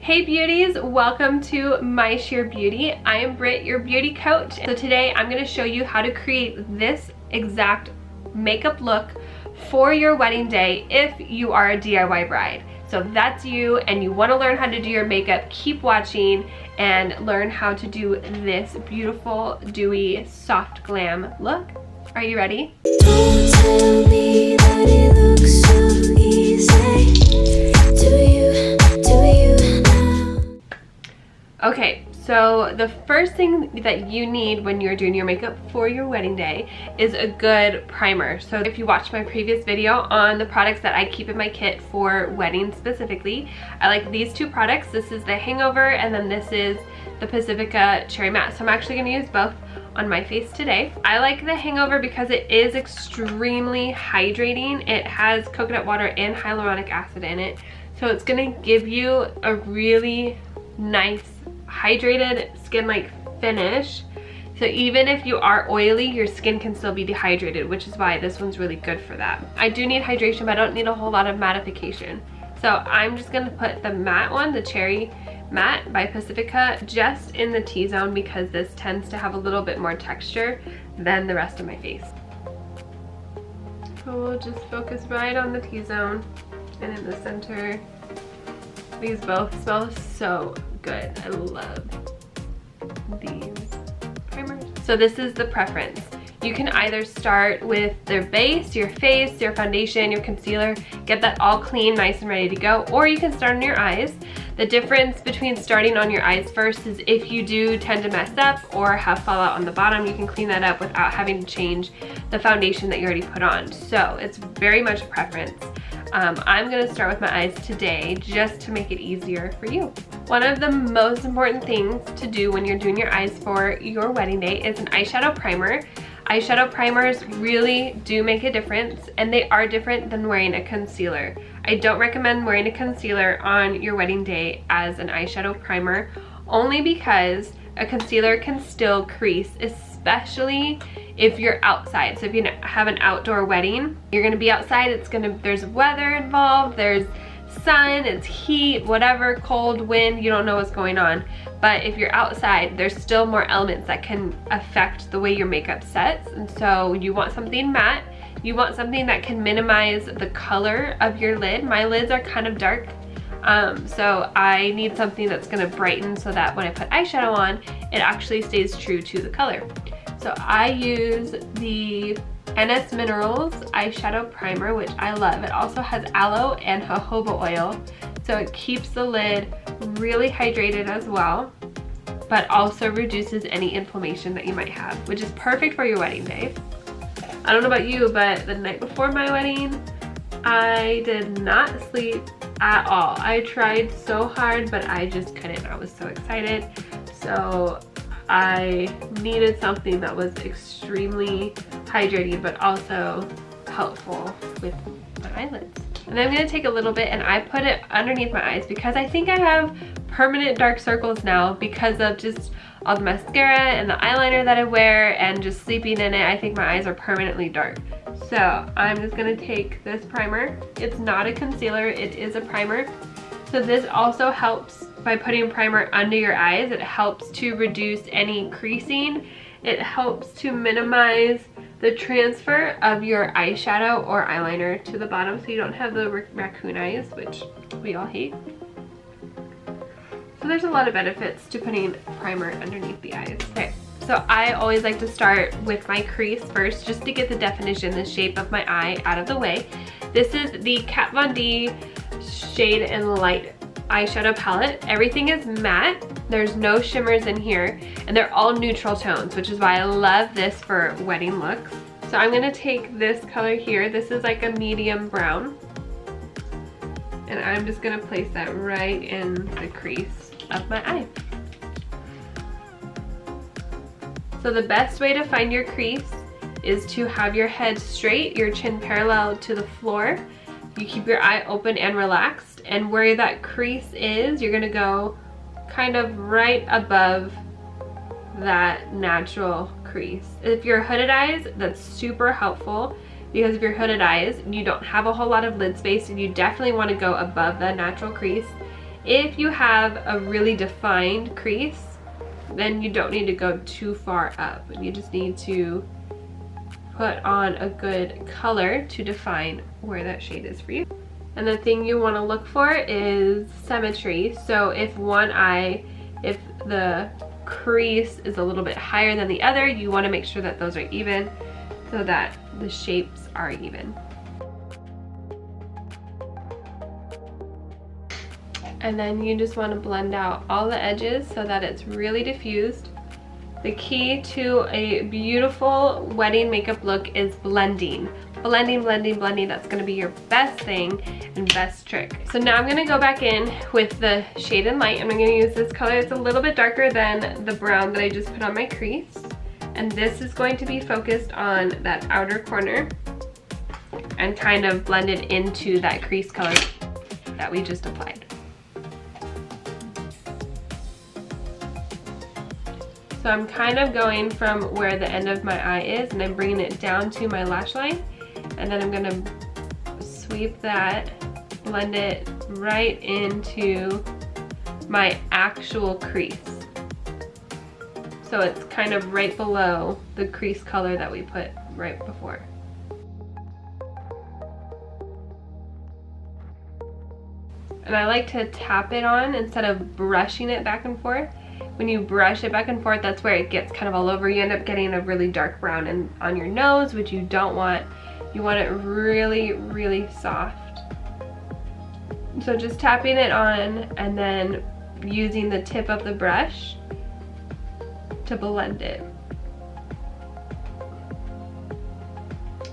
Hey beauties, welcome to My Sheer Beauty. I am Britt, your beauty coach. So today I'm going to show you how to create this exact makeup look for your wedding day if you are a DIY bride. So if that's you and you want to learn how to do your makeup, keep watching and learn how to do this beautiful, dewy, soft glam look. Are you ready? Don't tell me that it looks so easy. Do you now? Okay, so the first thing that you need when you're doing your makeup for your wedding day is a good primer. So if you watched my previous video on the products that I keep in my kit for weddings specifically, I like these two products. This is the Hangover and then this is the Pacifica Cherry Matte. So I'm actually going to use both on my face today. I like the Hangover because it is extremely hydrating. It has coconut water and hyaluronic acid in it. So it's going to give you a really nice hydrated skin-like finish. So even if you are oily, your skin can still be dehydrated, which is why this one's really good for that. I do need hydration, but I don't need a whole lot of mattification. So I'm just going to put the matte one, the Cherry Matte by Pacifica, just in the T-zone because this tends to have a little bit more texture than the rest of my face. So we'll just focus right on the T-zone and in the center. These both smell so good. I love these primers. So this is the preference. You can either start with their base, your face, your foundation, your concealer, get that all clean, nice and ready to go, or you can start on your eyes. The difference between starting on your eyes first is if you do tend to mess up or have fallout on the bottom, you can clean that up without having to change the foundation that you already put on. So it's very much a preference. I'm going to start with my eyes today just to make it easier for you. One of the most important things to do when you're doing your eyes for your wedding day is an eyeshadow primer. Eyeshadow primers really do make a difference, and they are different than wearing a concealer. I don't recommend wearing a concealer on your wedding day as an eyeshadow primer, only because a concealer can still crease, especially if you're outside. So if you have an outdoor wedding, you're gonna be outside, there's weather involved, there's sun, it's heat, whatever, cold, wind, you don't know what's going on. But if you're outside, there's still more elements that can affect the way your makeup sets. And so you want something matte, you want something that can minimize the color of your lid. My lids are kind of dark, so I need something that's gonna brighten so that when I put eyeshadow on, it actually stays true to the color. So I use the NS Minerals eyeshadow primer, which I love. It also has aloe and jojoba oil, so it keeps the lid really hydrated as well, but also reduces any inflammation that you might have, which is perfect for your wedding day. I don't know about you, but the night before my wedding, I did not sleep at all. I tried so hard, but I just couldn't. I was so excited. So I needed something that was extremely hydrating but also helpful with my eyelids. And then I'm going to take a little bit and I put it underneath my eyes because I think I have permanent dark circles now because of just all the mascara and the eyeliner that I wear and just sleeping in it. I think my eyes are permanently dark. So I'm just going to take this primer. It's not a concealer, it is a primer. So this also helps by putting primer under your eyes. It helps to reduce any creasing. It helps to minimize the transfer of your eyeshadow or eyeliner to the bottom so you don't have the raccoon eyes, which we all hate. So there's a lot of benefits to putting primer underneath the eyes. Okay, so I always like to start with my crease first just to get the definition, the shape of my eye out of the way. This is the Kat Von D Shade and Light eyeshadow palette. Everything is matte. There's no shimmers in here, and they're all neutral tones, which is why I love this for wedding looks. So I'm gonna take this color here. This is like a medium brown, and I'm just gonna place that right in the crease of my eye. So the best way to find your crease is to have your head straight, your chin parallel to the floor. You keep your eye open and relaxed, and where that crease is, you're gonna go kind of right above that natural crease. If you're hooded eyes, that's super helpful because if you're hooded eyes, you don't have a whole lot of lid space and you definitely want to go above that natural crease. If you have a really defined crease, then you don't need to go too far up. You just need to put on a good color to define where that shade is for you. And the thing you want to look for is symmetry. So if if the crease is a little bit higher than the other, you want to make sure that those are even so that the shapes are even. And then you just want to blend out all the edges so that it's really diffused. The key to a beautiful wedding makeup look is blending. Blending, blending, blending. That's going to be your best thing and best trick. So now I'm going to go back in with the Shade and Light. And I'm going to use this color. It's a little bit darker than the brown that I just put on my crease. And this is going to be focused on that outer corner and kind of blended into that crease color that we just applied. So I'm kind of going from where the end of my eye is and I'm bringing it down to my lash line. And then I'm gonna sweep that, blend it right into my actual crease. So it's kind of right below the crease color that we put right before. And I like to tap it on instead of brushing it back and forth. When you brush it back and forth, that's where it gets kind of all over. You end up getting a really dark brown on your nose, which you don't want. You want it really, really soft. So just tapping it on and then using the tip of the brush to blend it.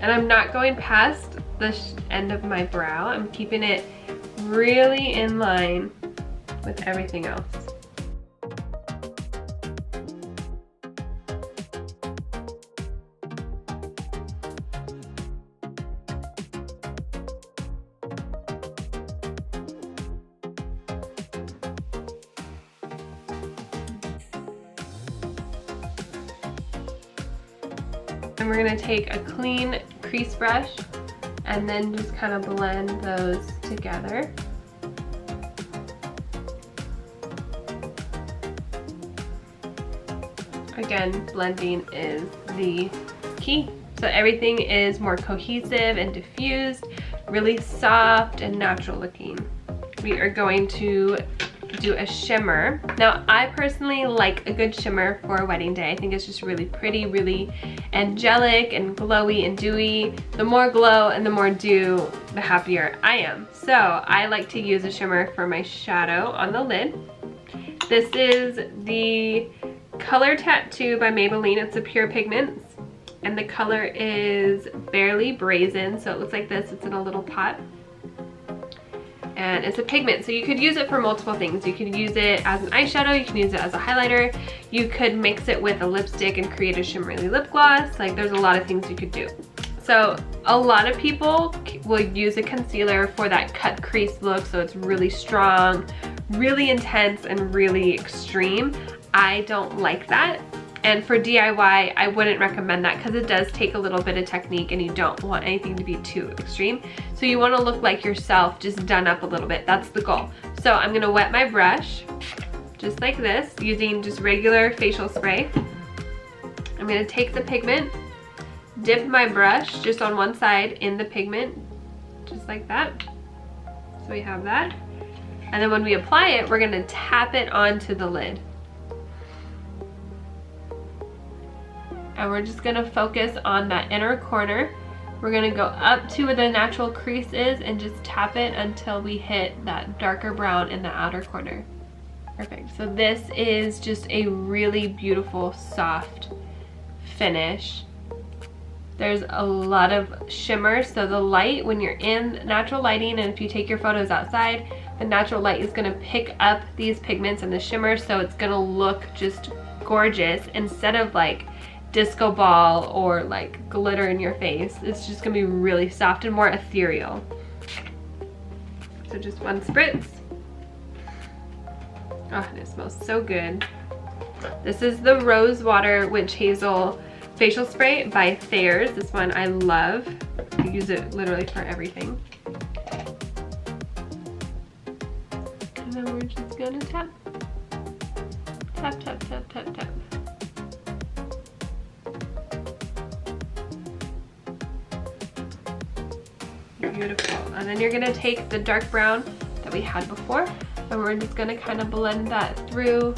And I'm not going past the end of my brow. I'm keeping it really in line with everything else. And we're gonna take a clean crease brush and then just kind of blend those together. Again, blending is the key. So everything is more cohesive and diffused, really soft and natural looking. We are going to do a shimmer. Now, I personally like a good shimmer for a wedding day. I think it's just really pretty, really angelic and glowy and dewy. The more glow and the more dew, the happier I am. So I like to use a shimmer for my shadow on the lid. This is the Color Tattoo by Maybelline. It's a pure pigment. And the color is Barely Brazen. So it looks like this. It's in a little pot. And it's a pigment, so you could use it for multiple things. You could use it as an eyeshadow, you can use it as a highlighter, you could mix it with a lipstick and create a shimmery lip gloss. Like, there's a lot of things you could do. So a lot of people will use a concealer for that cut crease look, so it's really strong, really intense, and really extreme. I don't like that. And for DIY, I wouldn't recommend that because it does take a little bit of technique and you don't want anything to be too extreme. So you want to look like yourself, just done up a little bit. That's the goal. So I'm going to wet my brush just like this using just regular facial spray. I'm going to take the pigment, dip my brush just on one side in the pigment, just like that. So we have that. And then when we apply it, we're going to tap it onto the lid. And we're just gonna focus on that inner corner. We're gonna go up to where the natural crease is and just tap it until we hit that darker brown in the outer corner. Perfect. So this is just a really beautiful, soft finish. There's a lot of shimmer, so the light, when you're in natural lighting, and if you take your photos outside, the natural light is gonna pick up these pigments and the shimmer, so it's gonna look just gorgeous instead of like disco ball or like glitter in your face. It's just gonna be really soft and more ethereal. So just one spritz. Oh, and it smells so good. This is the Rose Water Witch Hazel Facial Spray by Thayers. This one I love. I use it literally for everything. And then we're tap. Tap, tap, tap, tap, tap. Beautiful. And then you're gonna take the dark brown that we had before, and we're just gonna kind of blend that through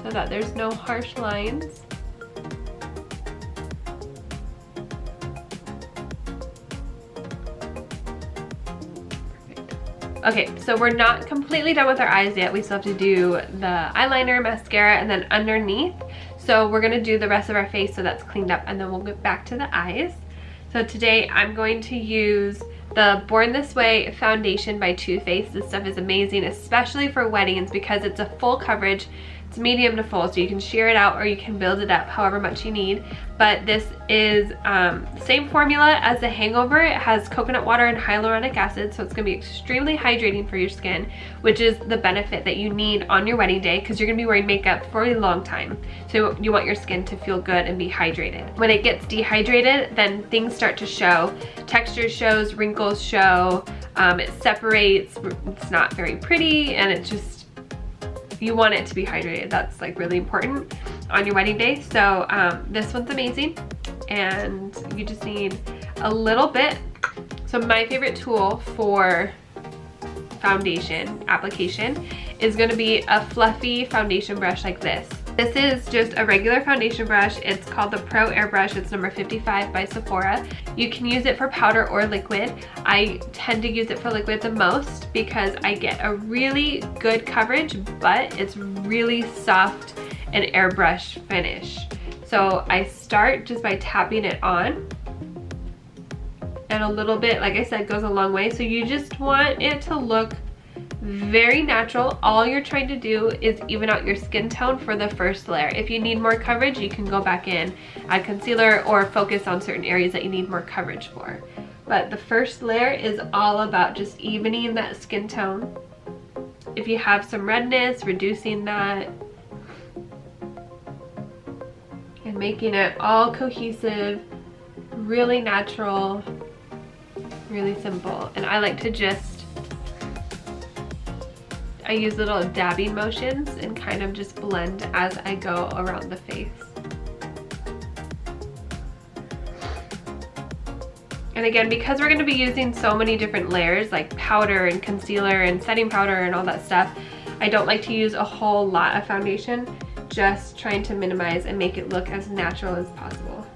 so that there's no harsh lines. Okay, so we're not completely done with our eyes yet. We still have to do the eyeliner, mascara, and then underneath. So we're gonna do the rest of our face so that's cleaned up, and then we'll get back to the eyes. So today I'm going to use the Born This Way foundation by Too Faced. This stuff is amazing, especially for weddings because it's a full coverage. It's medium to full, so you can sheer it out or you can build it up however much you need. But this is same formula as the Hangover. It has coconut water and hyaluronic acid, so it's gonna be extremely hydrating for your skin, which is the benefit that you need on your wedding day because you're gonna be wearing makeup for a long time. So you want your skin to feel good and be hydrated. When it gets dehydrated, then things start to show. Texture shows, wrinkles show, it separates, it's not very pretty, and it just, you want it to be hydrated. That's like really important on your wedding day. So this one's amazing, and you just need a little bit. So my favorite tool for foundation application is going to be a fluffy foundation brush like this. This is just a regular foundation brush. It's called the Pro Airbrush. It's number 55 by Sephora. You can use it for powder or liquid. I tend to use it for liquid the most because I get a really good coverage, but it's really soft and airbrush finish. So I start just by tapping it on, and a little bit, like I said, goes a long way. So you just want it to look very natural. All you're trying to do is even out your skin tone for the first layer. If you need more coverage, you can go back in, add concealer, or focus on certain areas that you need more coverage for. But the first layer is all about just evening that skin tone. If you have some redness, reducing that and making it all cohesive, really natural, really simple. And I like to just, I use little dabbing motions and kind of just blend as I go around the face. And again, because we're going to be using so many different layers like powder and concealer and setting powder and all that stuff, I don't like to use a whole lot of foundation, just trying to minimize and make it look as natural as possible.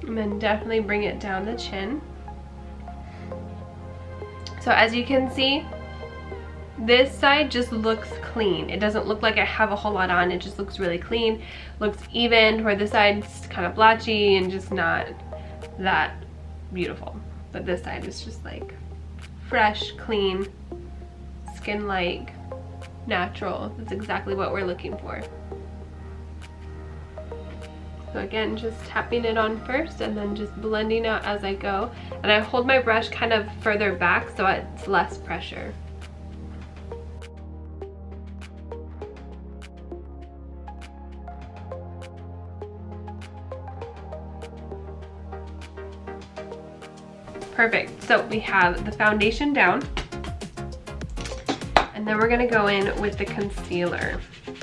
And then definitely bring it down the chin. So as you can see, this side just looks clean. It doesn't look like I have a whole lot on. It just looks really clean, looks even, where this side's kind of blotchy and just not that beautiful. But this side is just like fresh, clean, skin-like, natural. That's exactly what we're looking for. So again, just tapping it on first and then just blending out as I go. And I hold my brush kind of further back so it's less pressure. Perfect. So we have the foundation down. And then we're gonna go in with the concealer.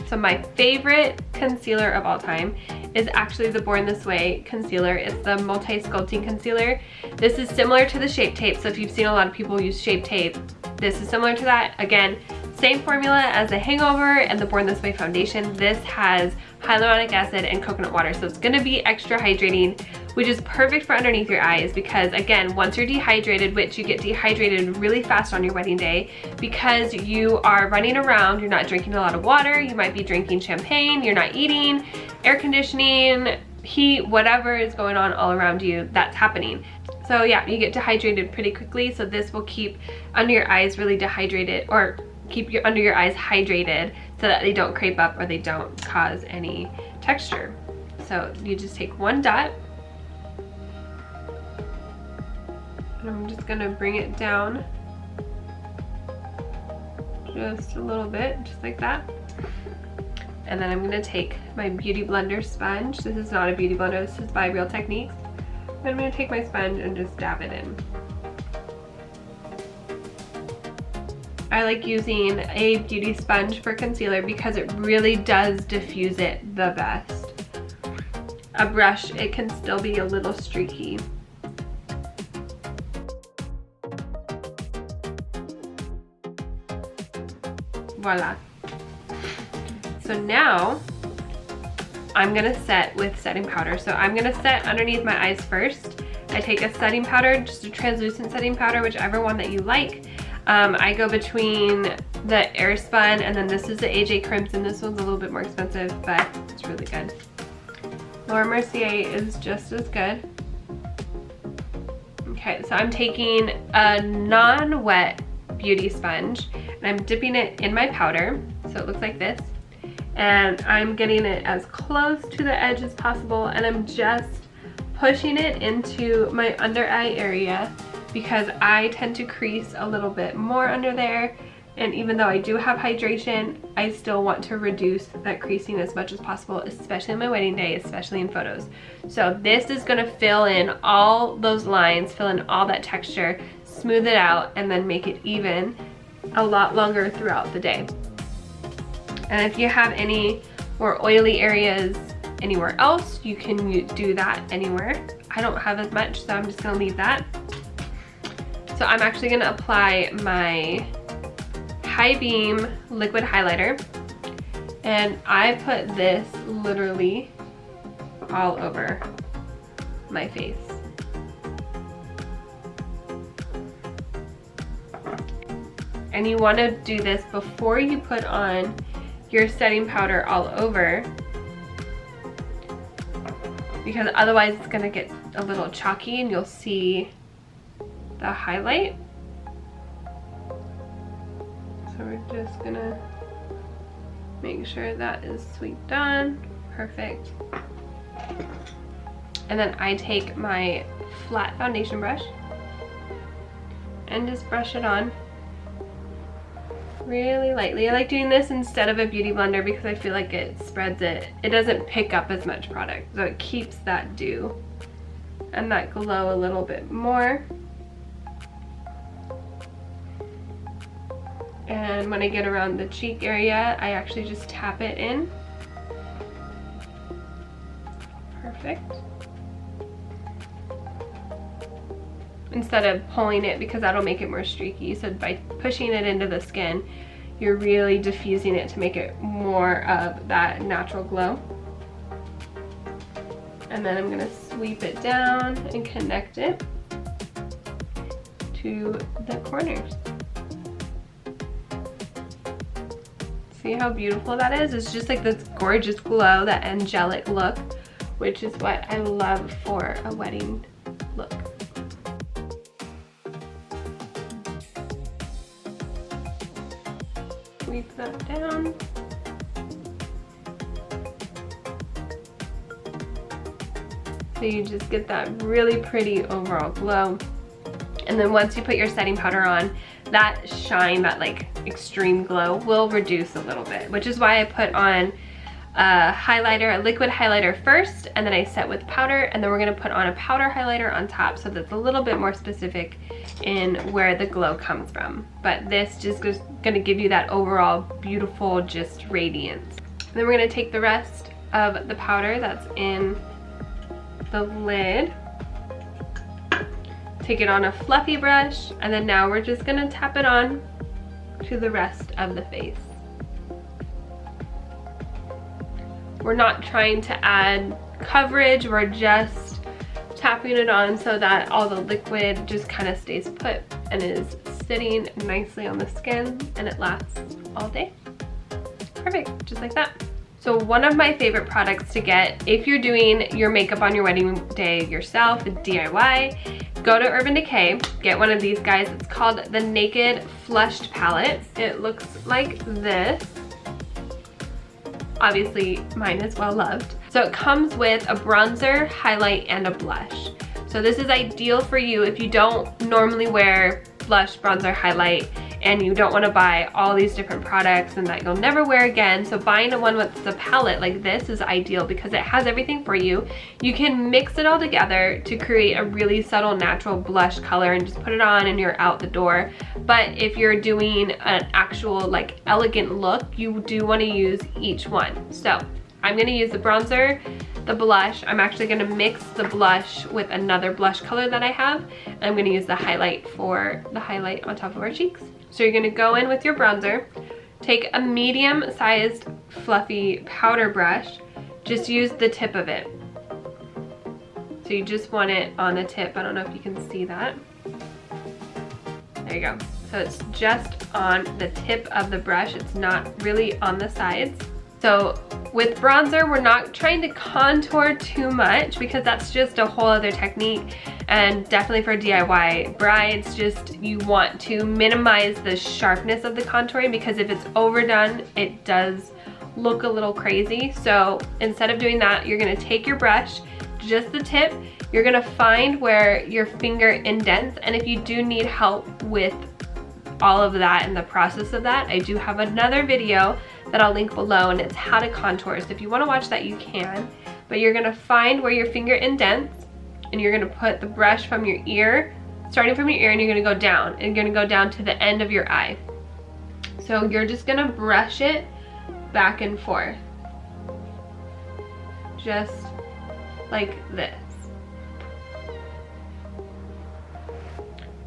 So my favorite concealer of all time is actually the Born This Way concealer. It's the multi-sculpting concealer. This is similar to the Shape Tape, so if you've seen a lot of people use Shape Tape, this is similar to that. Again, same formula as the Hangover and the Born This Way foundation. This has hyaluronic acid and coconut water, so it's gonna be extra hydrating, which is perfect for underneath your eyes because, again, once you're dehydrated, which you get dehydrated really fast on your wedding day because you are running around, you're not drinking a lot of water, you might be drinking champagne, you're not eating, air conditioning, heat, whatever is going on all around you, that's happening. So yeah, you get dehydrated pretty quickly, so this will keep under your eyes really dehydrated, or keep your under your eyes hydrated so that they don't crepe up or they don't cause any texture. So you just take one dot And I'm just gonna bring it down just a little bit, just like that. And then I'm gonna take my Beauty Blender sponge. This is not a Beauty Blender, this is by Real Techniques. But I'm gonna take my sponge and just dab it in. I like using a beauty sponge for concealer because it really does diffuse it the best. A brush, it can still be a little streaky. Voila. So now I'm gonna set with setting powder. So I'm gonna set underneath my eyes first. I take a setting powder, just a translucent setting powder, whichever one that you like. I go between the Airspun and then this is the AJ Crimson. This one's a little bit more expensive, but it's really good. Laura Mercier is just as good. Okay, so I'm taking a non-wet beauty sponge and I'm dipping it in my powder, so it looks like this. And I'm getting it as close to the edge as possible and I'm just pushing it into my under eye area because I tend to crease a little bit more under there, and even though I do have hydration, I still want to reduce that creasing as much as possible, especially on my wedding day, especially in photos. So this is gonna fill in all those lines, fill in all that texture, smooth it out, and then make it even a lot longer throughout the day. And if you have any more oily areas anywhere else, you can do that anywhere. I don't have as much, so I'm just gonna leave that. So I'm actually gonna apply my High Beam liquid highlighter, and I put this literally all over my face. And you wanna do this before you put on your setting powder all over, because otherwise it's gonna get a little chalky and you'll see the highlight. So we're just gonna make sure that is swept on. Perfect. And then I take my flat foundation brush and just brush it on really lightly. I like doing this instead of a beauty blender because I feel like it spreads it. It doesn't pick up as much product, so it keeps that dew and that glow a little bit more. And when I get around the cheek area, I actually just tap it in. Perfect. Instead of pulling it, because that'll make it more streaky. So by pushing it into the skin, you're really diffusing it to make it more of that natural glow. And then I'm gonna sweep it down and connect it to the corners. See how beautiful that is? It's just like this gorgeous glow, that angelic look, which is what I love for a wedding look. Sweep that down. So you just get that really pretty overall glow. And then once you put your setting powder on, that shine, that like extreme glow will reduce a little bit, which is why I put on a highlighter, a liquid highlighter first, and then I set with powder, and then we're gonna put on a powder highlighter on top so that's a little bit more specific in where the glow comes from. But this just is gonna give you that overall beautiful just radiance. And then we're gonna take the rest of the powder that's in the lid, take it on a fluffy brush, and then now we're just gonna tap it on to the rest of the face. We're not trying to add coverage, we're just tapping it on so that all the liquid just kind of stays put and is sitting nicely on the skin, and it lasts all day. Perfect, just like that. So one of my favorite products to get if you're doing your makeup on your wedding day yourself, DIY, go to Urban Decay, get one of these guys. It's called the Naked Flushed Palette. It looks like this. Obviously, mine is well loved. So it comes with a bronzer, highlight, and a blush. So this is ideal for you if you don't normally wear blush, bronzer, highlight, and you don't want to buy all these different products and that you'll never wear again. So buying one with the palette like this is ideal because it has everything for you. You can mix it all together to create a really subtle natural blush color and just put it on and you're out the door. But if you're doing an actual like elegant look, you do want to use each one. So I'm going to use the bronzer, the blush. I'm actually going to mix the blush with another blush color that I have. And I'm going to use the highlight for the highlight on top of our cheeks. So you're going to go in with your bronzer, take a medium-sized fluffy powder brush, just use the tip of it. So you just want it on the tip. I don't know if you can see that. There you go. So it's just on the tip of the brush. It's not really on the sides. So with bronzer, we're not trying to contour too much because that's just a whole other technique, and definitely for DIY brides, just you want to minimize the sharpness of the contouring because if it's overdone, it does look a little crazy. So instead of doing that, you're gonna take your brush, just the tip, you're gonna find where your finger indents, and if you do need help with all of that and the process of that, I do have another video that I'll link below, and it's how to contour. So if you want to watch that, you can. But you're gonna find where your finger indents, and you're gonna put the brush from your ear, starting from your ear, and you're gonna go down, and you're gonna go down to the end of your eye. So you're just gonna brush it back and forth, just like this.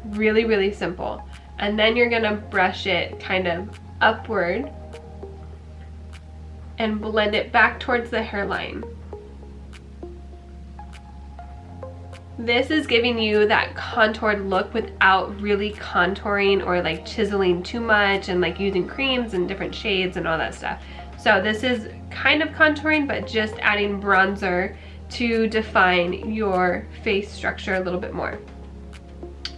Really, really simple. And then you're gonna brush it kind of upward and blend it back towards the hairline. This is giving you that contoured look without really contouring or like chiseling too much and like using creams and different shades and all that stuff. So this is kind of contouring, but just adding bronzer to define your face structure a little bit more.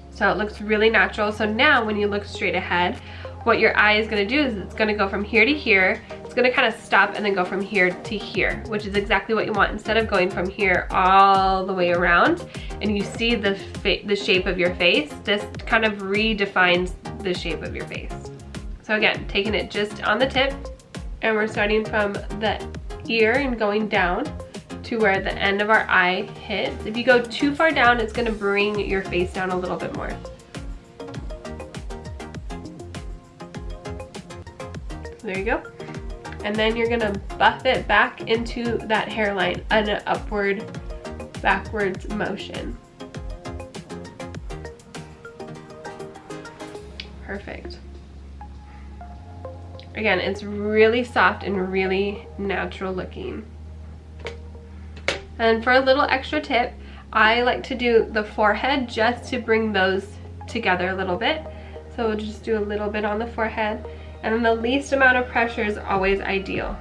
So it looks really natural. So now when you look straight ahead, what your eye is gonna do is it's gonna go from here to here. It's gonna kind of stop and then go from here to here, which is exactly what you want. Instead of going from here all the way around and you see the shape of your face, this kind of redefines the shape of your face. So again, taking it just on the tip, and we're starting from the ear and going down to where the end of our eye hits. If you go too far down, it's gonna bring your face down a little bit more. So there you go. And then you're gonna buff it back into that hairline in an upward, backwards motion. Perfect. Again, it's really soft and really natural looking. And for a little extra tip, I like to do the forehead just to bring those together a little bit. So we'll just do a little bit on the forehead. And then the least amount of pressure is always ideal.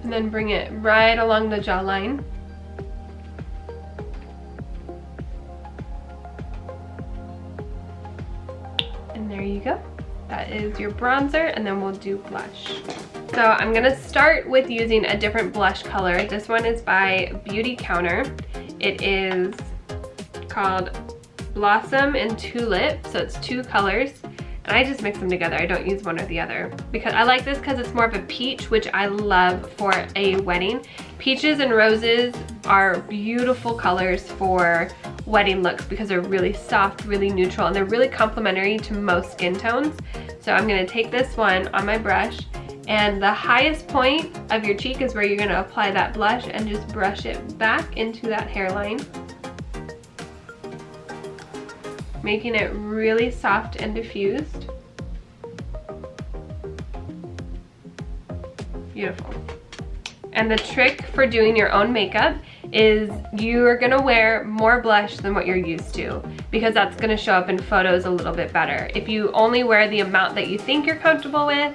And then bring it right along the jawline. And there you go. That is your bronzer, and then we'll do blush. So I'm gonna start with using a different blush color. This one is by Beauty Counter. It is called Blossom and Tulip, so it's 2 colors. And I just mix them together. I don't use one or the other. Because I like this because it's more of a peach, which I love for a wedding. Peaches and roses are beautiful colors for wedding looks because they're really soft, really neutral, and they're really complementary to most skin tones. So I'm gonna take this one on my brush, and the highest point of your cheek is where you're gonna apply that blush and just brush it back into that hairline, making it really soft and diffused. Beautiful. And the trick for doing your own makeup is you're gonna wear more blush than what you're used to, because that's gonna show up in photos a little bit better. If you only wear the amount that you think you're comfortable with,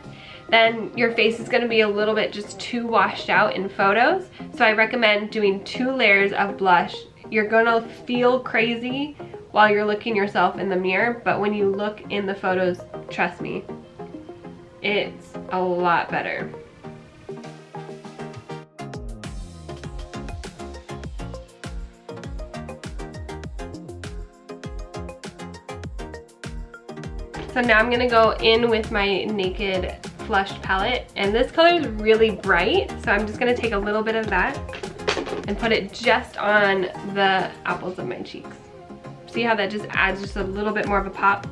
then your face is gonna be a little bit just too washed out in photos. So I recommend doing 2 layers of blush. You're gonna feel crazy while you're looking yourself in the mirror, but when you look in the photos, trust me, it's a lot better. So now I'm gonna go in with my Naked Flushed palette, and this color is really bright, so I'm just gonna take a little bit of that and put it just on the apples of my cheeks. See how that just adds just a little bit more of a pop?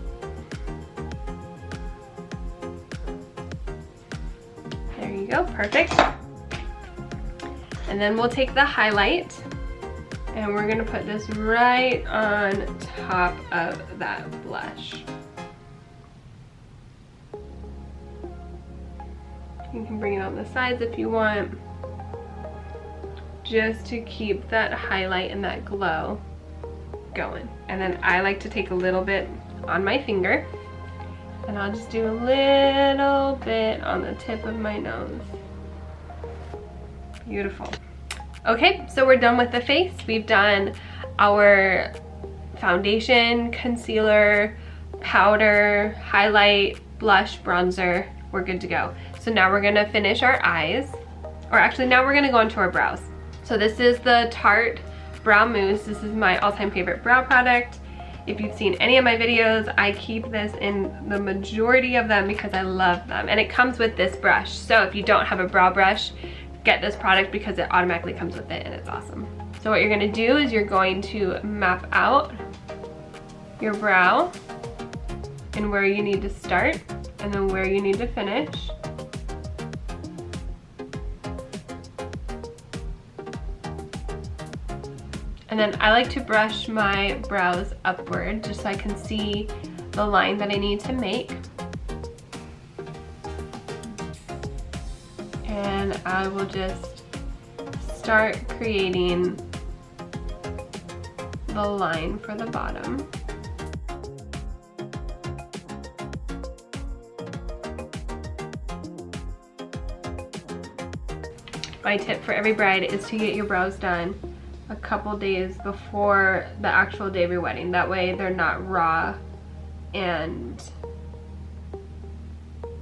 There you go, perfect. And then we'll take the highlight and we're gonna put this right on top of that blush. You can bring it on the sides if you want, just to keep that highlight and that glow going. And then I like to take a little bit on my finger, and I'll just do a little bit on the tip of my nose. Beautiful. Okay, so we're done with the face. We've done our foundation, concealer, powder, highlight, blush, bronzer. We're good to go. So now we're gonna finish our eyes, or actually now we're gonna go into our brows. So this is the Tarte Brow Mousse. This is my all-time favorite brow product. If you've seen any of my videos, I keep this in the majority of them because I love them. And it comes with this brush. So if you don't have a brow brush, get this product because it automatically comes with it and it's awesome. So what you're gonna do is you're going to map out your brow and where you need to start and then where you need to finish. And then I like to brush my brows upward just so I can see the line that I need to make. And I will just start creating the line for the bottom. My tip for every bride is to get your brows done a couple days before the actual day of your wedding. That way they're not raw and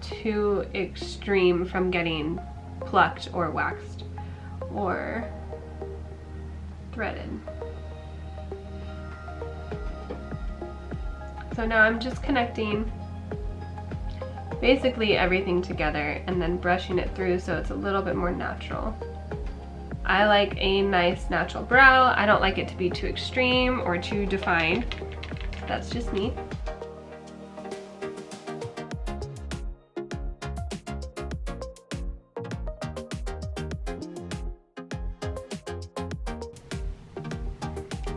too extreme from getting plucked or waxed or threaded. So now I'm just connecting basically everything together and then brushing it through so it's a little bit more natural. I like a nice natural brow. I don't like it to be too extreme or too defined. That's just me.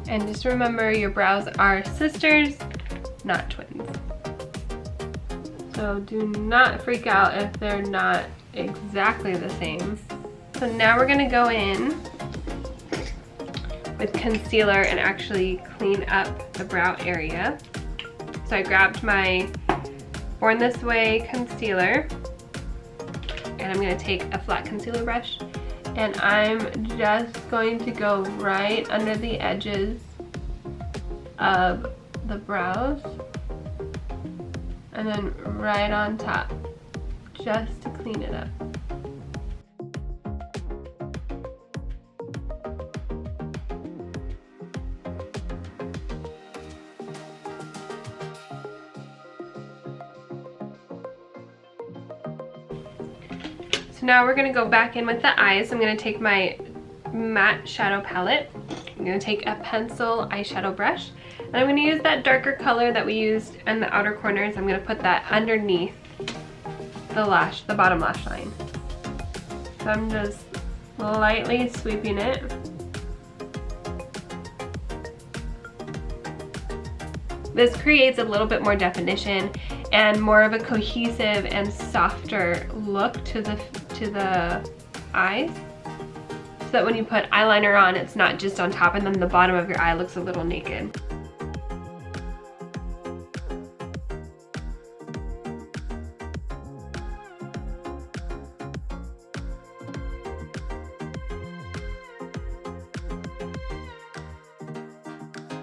And just remember, your brows are sisters, not twins. So do not freak out if they're not exactly the same. So now we're gonna go in with concealer and actually clean up the brow area. So I grabbed my Born This Way concealer and I'm gonna take a flat concealer brush and I'm just going to go right under the edges of the brows and then right on top, just to clean it up. So now we're gonna go back in with the eyes. I'm gonna take my matte shadow palette. I'm gonna take a pencil eyeshadow brush and I'm gonna use that darker color that we used in the outer corners. I'm gonna put that underneath the bottom lash line. So I'm just lightly sweeping it. This creates a little bit more definition and more of a cohesive and softer look to the eyes, so that when you put eyeliner on, it's not just on top and then the bottom of your eye looks a little naked.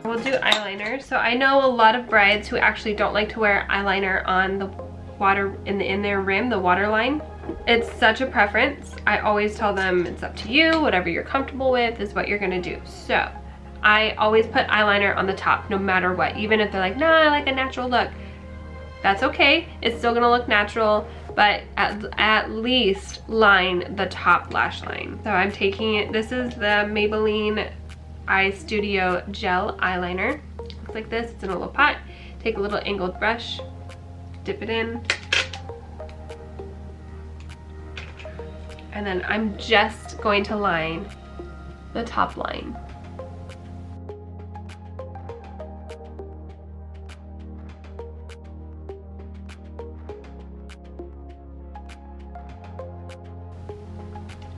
We'll do eyeliner. So I know a lot of brides who actually don't like to wear eyeliner on the water in their rim, the waterline. It's such a preference. I always tell them it's up to you, whatever you're comfortable with is what you're gonna do. So I always put eyeliner on the top no matter what, even if they're like, nah, I like a natural look. That's okay, it's still gonna look natural, but at least line the top lash line. So I'm taking it, this is the Maybelline Eye Studio Gel Eyeliner. Looks like this, it's in a little pot. Take a little angled brush, dip it in. And then I'm just going to line the top line.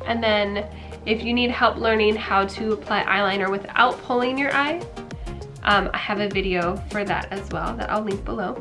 And then if you need help learning how to apply eyeliner without pulling your eye, I have a video for that as well that I'll link below.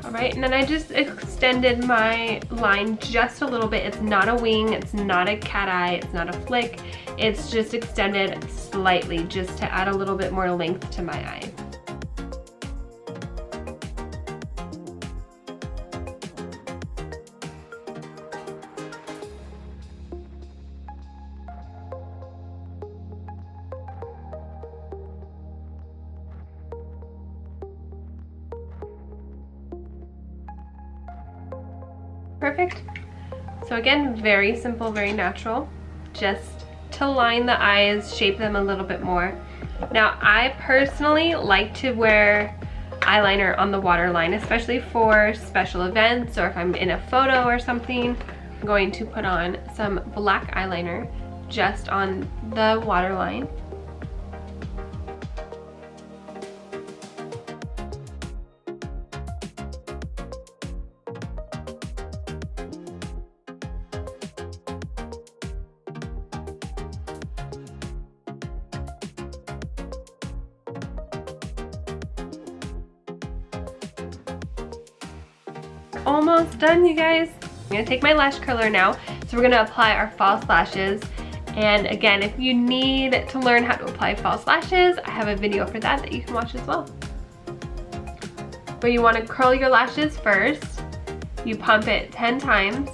Alright, and then I just extended my line just a little bit. It's not a wing, it's not a cat eye, it's not a flick. It's just extended slightly just to add a little bit more length to my eye. Perfect. So again, very simple, very natural. Just to line the eyes, shape them a little bit more. Now, I personally like to wear eyeliner on the waterline, especially for special events or if I'm in a photo or something. I'm going to put on some black eyeliner just on the waterline. Almost done, you guys. I'm gonna take my lash curler now. So we're gonna apply our false lashes. And again, if you need to learn how to apply false lashes, I have a video for that you can watch as well. But you wanna curl your lashes first. You pump it 10 times.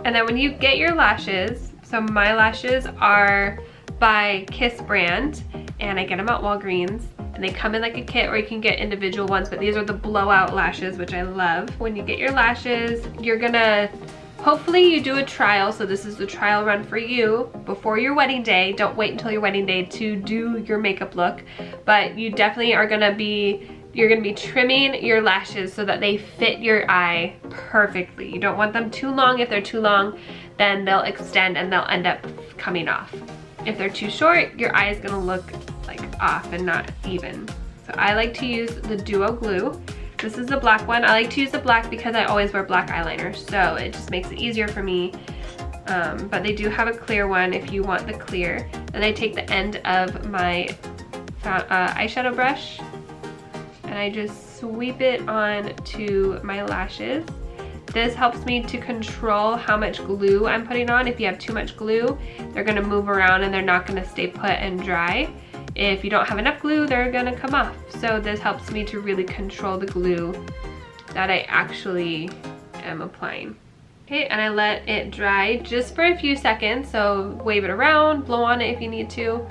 And then when you get your lashes, so my lashes are by Kiss brand, and I get them at Walgreens, and they come in like a kit, or you can get individual ones, but these are the blowout lashes, which I love. When you get your lashes, you're gonna, hopefully you do a trial, so this is the trial run for you before your wedding day. Don't wait until your wedding day to do your makeup look, but you definitely are gonna be, you're gonna be trimming your lashes so that they fit your eye perfectly. You don't want them too long. If they're too long, then they'll extend and they'll end up coming off. If they're too short, your eye is gonna look like off and not even. So I like to use the Duo Glue. This is the black one. I like to use the black because I always wear black eyeliner, so it just makes it easier for me. But they do have a clear one if you want the clear. And I take the end of my eyeshadow brush and I just sweep it on to my lashes. This helps me to control how much glue I'm putting on. If you have too much glue, they're gonna move around and they're not gonna stay put and dry. If you don't have enough glue, they're gonna come off. So this helps me to really control the glue that I actually am applying. Okay, and I let it dry just for a few seconds. So wave it around, blow on it if you need to.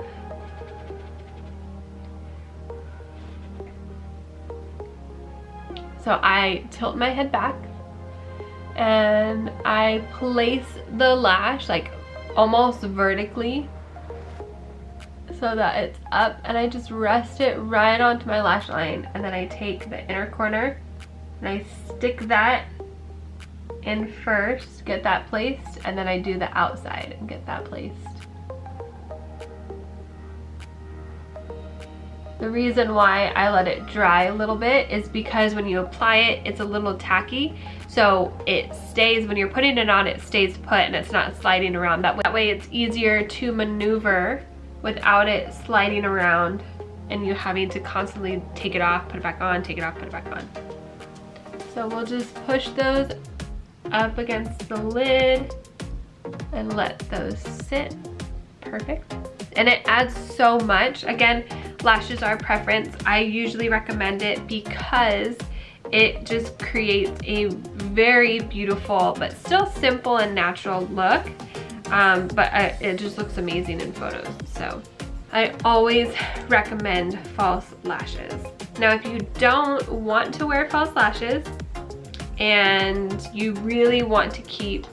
So I tilt my head back and I place the lash like almost vertically so that it's up, and I just rest it right onto my lash line, and then I take the inner corner and I stick that in first, get that placed, and then I do the outside and get that placed. The reason why I let it dry a little bit is because when you apply it, it's a little tacky. So it stays, when you're putting it on, it stays put and it's not sliding around. That way it's easier to maneuver without it sliding around and you having to constantly take it off, put it back on, take it off, put it back on. So we'll just push those up against the lid and let those sit. Perfect. and it adds so much. Again, lashes are a preference. I usually recommend it because it just creates a very beautiful but still simple and natural look, but it just looks amazing in photos. So I always recommend false lashes. Now if you don't want to wear false lashes and you really want to keep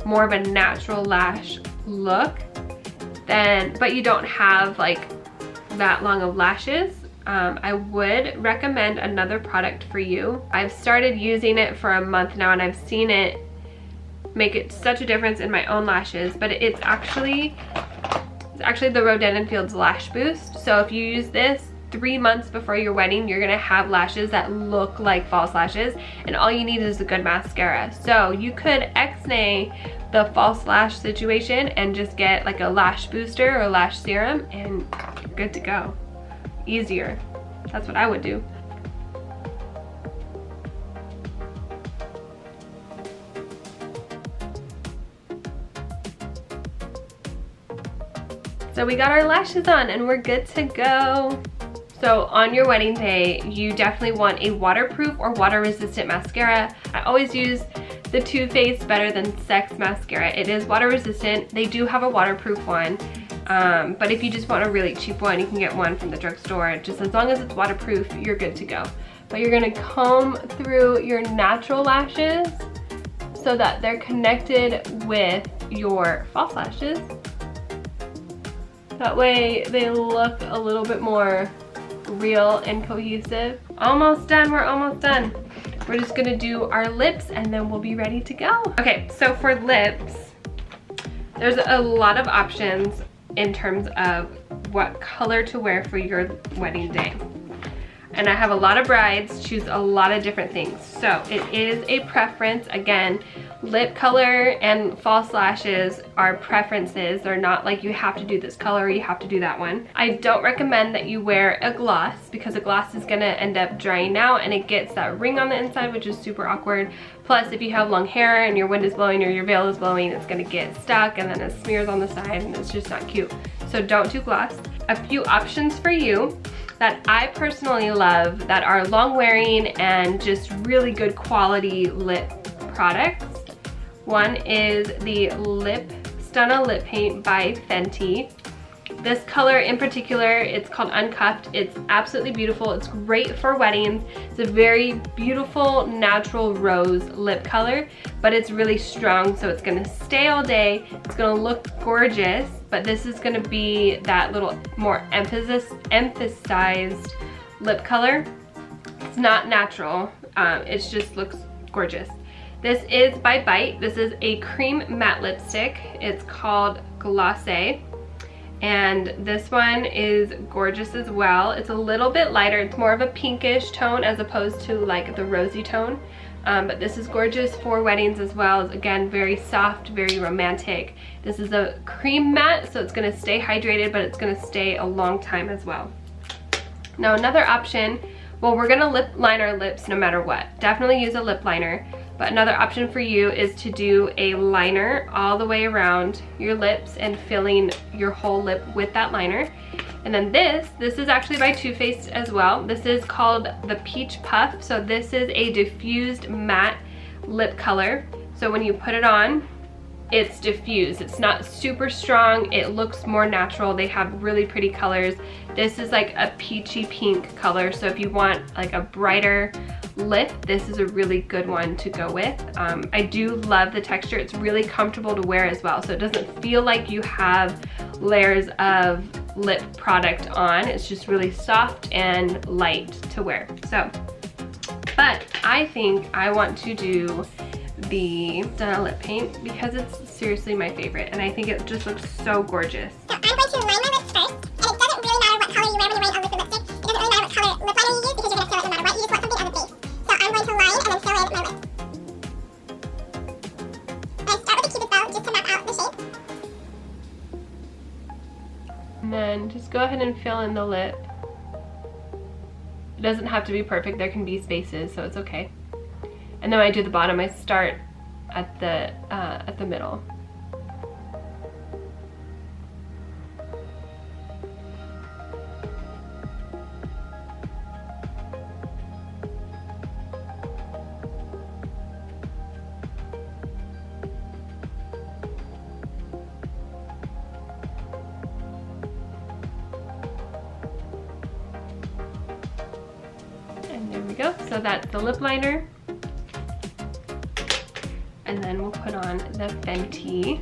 more of a natural lash look, then but you don't have like that long of lashes, I would recommend another product for you. I've started using it for a month now and I've seen it make it such a difference in my own lashes, but it's actually the Roden & Fields Lash Boost. So if you use this 3 months before your wedding, you're gonna have lashes that look like false lashes, and all you need is a good mascara. So you could ex-nay the false lash situation and just get like a lash booster or lash serum and you're good to go. Easier. That's what I would do. So we got our lashes on and we're good to go. So on your wedding day, you definitely want a waterproof or water resistant mascara. I always use the Too Faced Better Than Sex mascara. It is water resistant. They do have a waterproof one, but if you just want a really cheap one, you can get one from the drugstore. Just as long as it's waterproof, you're good to go. But you're gonna comb through your natural lashes so that they're connected with your false lashes. That way they look a little bit more real and cohesive. Almost done, we're almost done. We're just gonna do our lips and then we'll be ready to go. Okay, so for lips, there's a lot of options in terms of what color to wear for your wedding day. And I have a lot of brides choose a lot of different things. So it is a preference. Again, lip color and false lashes are preferences. They're not like you have to do this color or you have to do that one. I don't recommend that you wear a gloss because a gloss is gonna end up drying out and it gets that ring on the inside, which is super awkward. Plus, if you have long hair and your wind is blowing or your veil is blowing, it's gonna get stuck and then it smears on the side and it's just not cute. So don't do gloss. A few options for you that I personally love that are long wearing and just really good quality lip products. One is the Stunna Lip Paint by Fenty. This color in particular, it's called Uncuffed. It's absolutely beautiful. It's great for weddings. It's a very beautiful natural rose lip color, but it's really strong, so it's gonna stay all day. It's gonna look gorgeous, but this is gonna be that little more emphasized lip color. It's not natural. It just looks gorgeous. This is by Bite. This is a cream matte lipstick. It's called Glacé. And this one is gorgeous as well. It's a little bit lighter. It's more of a pinkish tone as opposed to like the rosy tone. But this is gorgeous for weddings as well. It's, again, very soft, very romantic. This is a cream matte, so it's gonna stay hydrated, but it's gonna stay a long time as well. Now another option, well, we're gonna lip line our lips no matter what. Definitely use a lip liner. But another option for you is to do a liner all the way around your lips and filling your whole lip with that liner. And then this is actually by Too Faced as well. This is called the Peach Puff. So this is a diffused matte lip color. So when you put it on, it's diffused. It's not super strong. It looks more natural. They have really pretty colors. This is like a peachy pink color. So if you want like a brighter lip, this is a really good one to go with. I do love the texture. It's really comfortable to wear as well. So it doesn't feel like you have layers of lip product on. It's just really soft and light to wear. So, but I think I want to do the Stunna Lip Paint because it's seriously my favorite and I think it just looks so gorgeous. So I'm going to line my lips first, and it doesn't really matter what color you wear when you wear a liquid lipstick. It doesn't really matter what color lip liner you use because you're going to fill it no matter what. You just want something on the base. So I'm going to line and then fill in my lips. And start with a cupid bow just to map out the shape. And then just go ahead and fill in the lip. It doesn't have to be perfect. There can be spaces, so it's okay. And then when I do the bottom, I start at the middle. go. So that's the lip liner. And then we'll put on the Fenty.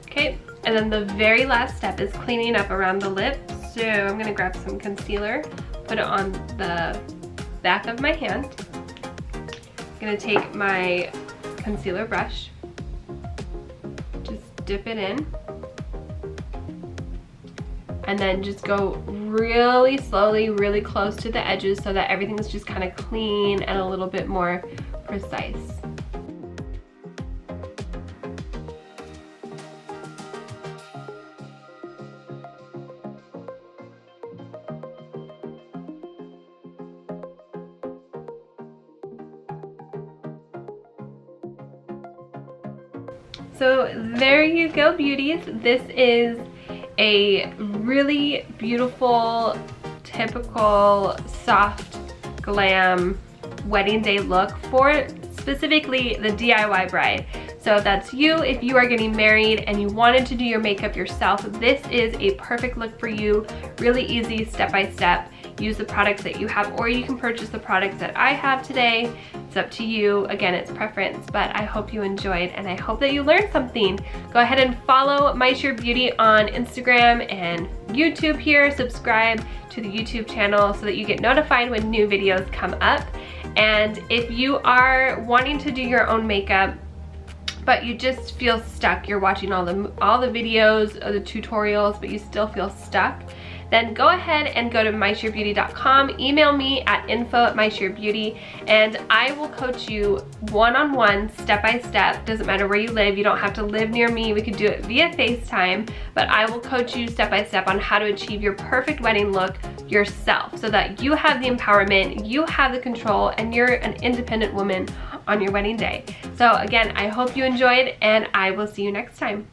Okay, and then the very last step is cleaning up around the lip. So I'm gonna grab some concealer, put it on the back of my hand. I'm gonna take my concealer brush, just dip it in, and then just go really slowly, really close to the edges so that everything's just kind of clean and a little bit more precise. So there you go, beauties. This is a really beautiful, typical, soft, glam wedding day look for specifically the DIY bride. So if that's you, if you are getting married and you wanted to do your makeup yourself, this is a perfect look for you. Really easy, step by step. Use the products that you have, or you can purchase the products that I have today. It's up to you. Again, it's preference, but I hope you enjoyed and I hope that you learned something. Go ahead and follow My Sheer Beauty on Instagram and YouTube here. Subscribe to the YouTube channel so that you get notified when new videos come up. And if you are wanting to do your own makeup, but you just feel stuck, you're watching all the videos or the tutorials, but you still feel stuck, then go ahead and go to mysheerbeauty.com, email me at info@mysheerbeauty, and I will coach you one-on-one, step-by-step. Doesn't matter where you live, you don't have to live near me, we could do it via FaceTime, but I will coach you step-by-step on how to achieve your perfect wedding look yourself so that you have the empowerment, you have the control, and you're an independent woman on your wedding day. So again, I hope you enjoyed, and I will see you next time.